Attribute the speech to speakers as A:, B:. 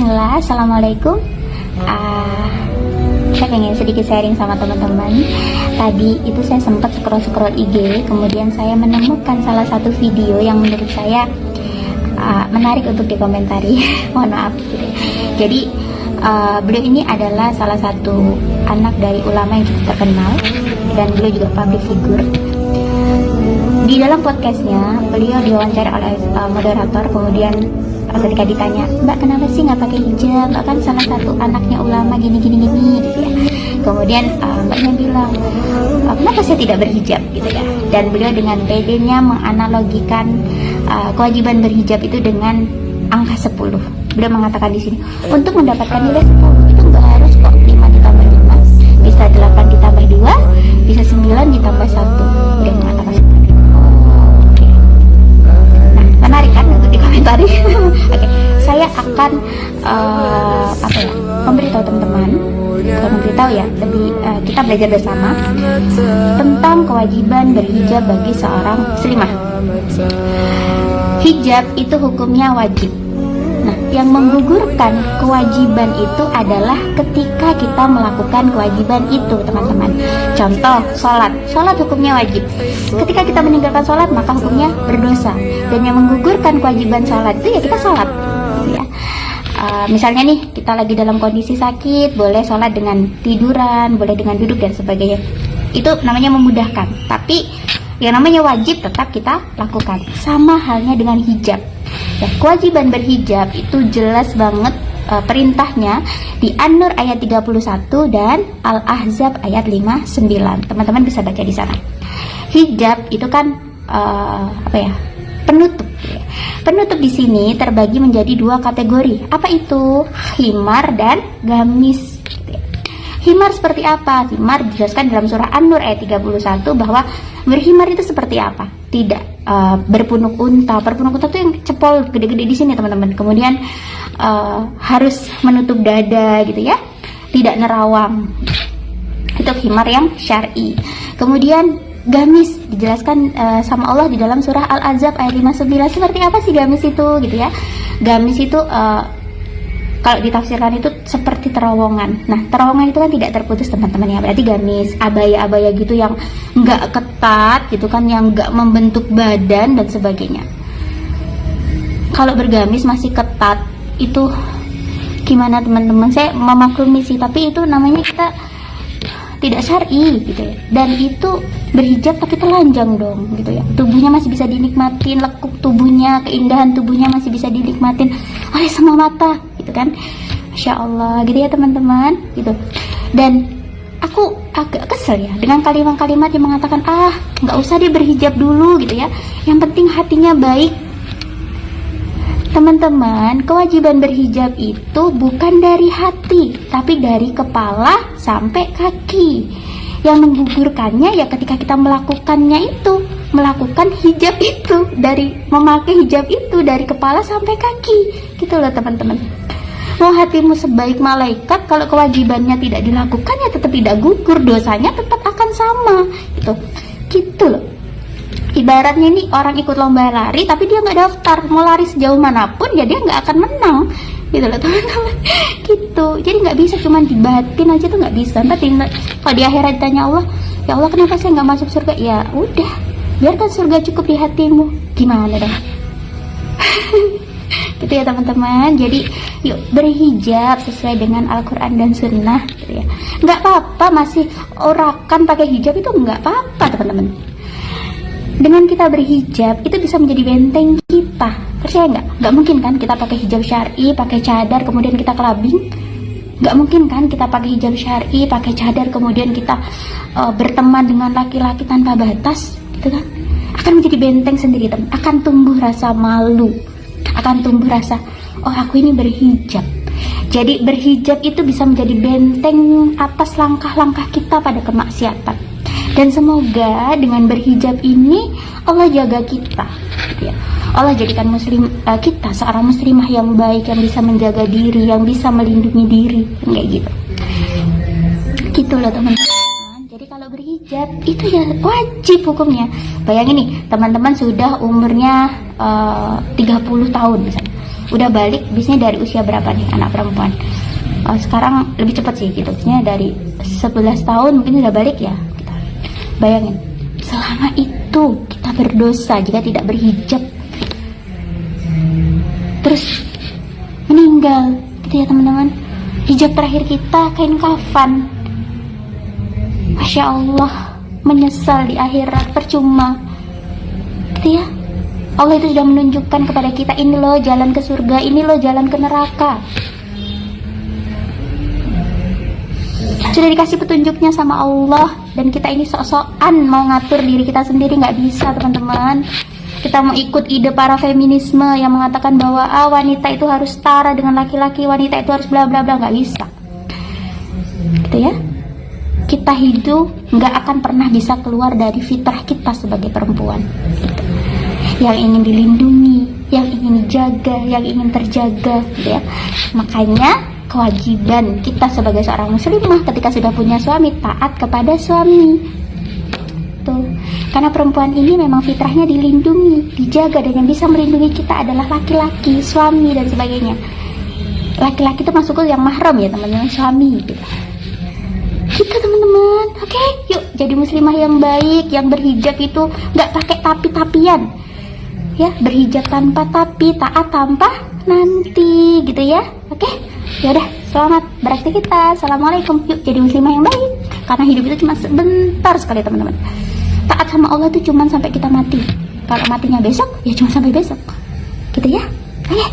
A: Bismillah, Assalamualaikum. Saya pengen sedikit sharing sama teman-teman. Tadi itu saya sempat scroll IG, kemudian saya menemukan salah satu video yang menurut saya menarik untuk dikomentari. Mohon maaf gitu. Jadi beliau ini adalah salah satu anak dari ulama yang cukup terkenal, dan beliau juga public figure. Di dalam podcastnya beliau diwawancara oleh moderator, kemudian ketika ditanya, "Mbak, kenapa sih nggak pakai hijab? Mbak kan salah satu anaknya ulama gini gitu ya." Kemudian mbaknya bilang, "Kenapa saya tidak berhijab?" gitu ya. Dan beliau dengan pedenya menganalogikan kewajiban berhijab itu dengan angka 10. Beliau mengatakan di sini, untuk mendapatkan nilai 10 itu nggak harus kok 5 ditambah 5, bisa 8 ditambah 2, bisa 9 ditambah 1. Beliau mengatakan seperti itu. Oke. Nah, menarik kan untuk dikomentari. Oke, saya akan memberitahu teman-teman, lebih kita belajar bersama tentang kewajiban berhijab bagi seorang muslimah. Hijab itu hukumnya wajib. Nah, yang menggugurkan kewajiban itu adalah ketika kita melakukan kewajiban itu, teman-teman. Contoh, sholat hukumnya wajib. Ketika kita meninggalkan sholat, maka hukumnya berdosa. Dan yang menggugurkan kewajiban sholat itu ya kita sholat, ya. Misalnya nih, kita lagi dalam kondisi sakit, boleh sholat dengan tiduran, boleh dengan duduk dan sebagainya. Itu namanya memudahkan. Tapi yang namanya wajib tetap kita lakukan. Sama halnya dengan hijab. Ya, kewajiban berhijab itu jelas banget perintahnya di An-Nur ayat 31 dan Al-Ahzab ayat 59. Teman-teman bisa baca di sana. Hijab itu kan penutup. Penutup di sini terbagi menjadi 2 kategori. Apa itu? Khimar dan gamis. Himar seperti apa? Himar dijelaskan dalam surah An-Nur ayat 31 bahwa berhimar itu seperti apa? Tidak berpunuk unta. Berpunuk unta itu yang cepol gede-gede di sini, teman-teman. Kemudian harus menutup dada gitu ya. Tidak nerawang. Itu himar yang syar'i. Kemudian gamis dijelaskan sama Allah di dalam surah Al-Ahzab ayat 59. Seperti apa sih gamis itu gitu ya? Gamis itu kalau ditafsirkan itu seperti terowongan. Nah, terowongan itu kan tidak terputus, teman-teman ya. Berarti gamis, abaya-abaya gitu yang nggak ketat gitu kan, yang nggak membentuk badan dan sebagainya. Kalau bergamis masih ketat, itu gimana teman-teman? Saya memaklumi sih, tapi itu namanya kita tidak syar'i gitu ya. Dan itu berhijab tapi telanjang dong gitu ya. Tubuhnya masih bisa dinikmatin, lekuk tubuhnya, keindahan tubuhnya masih bisa dinikmatin oleh semua mata gitu kan. Masya Allah gitu ya teman-teman gitu. Dan aku agak kesel ya dengan kalimat-kalimat yang mengatakan nggak usah dia berhijab dulu gitu ya, yang penting hatinya baik. Teman-teman, kewajiban berhijab itu bukan dari hati, tapi dari kepala sampai kaki. Yang menggugurkannya ya ketika kita melakukannya itu, melakukan hijab itu, dari memakai hijab itu dari kepala sampai kaki. Gitu loh teman-teman. Mau hatimu sebaik malaikat, kalau kewajibannya tidak dilakukan ya tetap tidak gugur, dosanya tetap akan sama. Gitu loh. Ibaratnya ini orang ikut lomba lari tapi dia nggak daftar, mau lari sejauh manapun ya dia nggak akan menang gitu loh teman-teman. Gitu, jadi nggak bisa cuma di batin aja tuh nggak bisa. Nanti kalau di akhirat ditanya Allah, ya Allah kenapa saya nggak masuk surga? Ya udah, biarkan surga cukup di hatimu. Gimana dong? Gitu ya teman-teman. Jadi yuk berhijab sesuai dengan Al-Quran dan Sunnah gitu ya. Nggak apa-apa masih orakan pakai hijab, itu nggak apa-apa teman-teman. Dengan kita berhijab itu bisa menjadi benteng kita. Percaya nggak? Nggak mungkin kan kita pakai hijab syar'i, pakai cadar, kemudian kita kelabing. Nggak mungkin kan kita pakai hijab syar'i, pakai cadar, kemudian kita berteman dengan laki-laki tanpa batas, gitu kan? Akan menjadi benteng sendiri, teman. Akan tumbuh rasa malu, akan tumbuh rasa, oh aku ini berhijab. Jadi berhijab itu bisa menjadi benteng atas langkah-langkah kita pada kemaksiatan. Dan semoga dengan berhijab ini Allah jaga kita gitu ya. Allah jadikan kita seorang muslimah yang baik, yang bisa menjaga diri, yang bisa melindungi diri, kayak gitu. Gitu loh teman-teman. Jadi kalau berhijab itu ya wajib hukumnya. Bayangin nih, teman-teman sudah umurnya 30 tahun misalnya. udah balik biasanya dari usia berapa nih anak perempuan? Sekarang lebih cepat sih gitu, biasanya dari 11 tahun mungkin udah balik ya. Bayangin, selama itu kita berdosa jika tidak berhijab, terus meninggal gitu ya teman-teman. Hijab terakhir kita kain kafan, Masya Allah, menyesal di akhirat, percuma gitu ya. Allah itu sudah menunjukkan kepada kita, ini loh jalan ke surga, ini loh jalan ke neraka. Sudah dikasih petunjuknya sama Allah, dan kita ini sok-sokan mau ngatur diri kita sendiri, nggak bisa teman-teman. Kita mau ikut ide para feminisme yang mengatakan bahwa wanita itu harus setara dengan laki-laki, wanita itu harus bla bla bla, nggak bisa gitu ya. Kita hidup nggak akan pernah bisa keluar dari fitrah kita sebagai perempuan gitu. Yang ingin dilindungi, yang ingin dijaga, yang ingin terjaga gitu ya. Makanya kewajiban kita sebagai seorang muslimah ketika sudah punya suami, taat kepada suami tuh. Karena perempuan ini memang fitrahnya dilindungi, dijaga, dan yang bisa melindungi kita adalah laki-laki, suami dan sebagainya. Laki-laki itu masuk ke yang mahram ya teman-teman, suami gitu. Kita teman-teman, oke, yuk jadi muslimah yang baik, yang berhijab itu nggak pakai tapi-tapian ya, berhijab tanpa tapi, taat tanpa nanti gitu ya. Oke, ya udah, selamat beraktivitas. Assalamualaikum. Yuk jadi muslimah yang baik, karena hidup itu cuma sebentar sekali teman-teman. Taat sama Allah itu cuma sampai kita mati. Kalau matinya besok, ya cuma sampai besok gitu ya. Oke.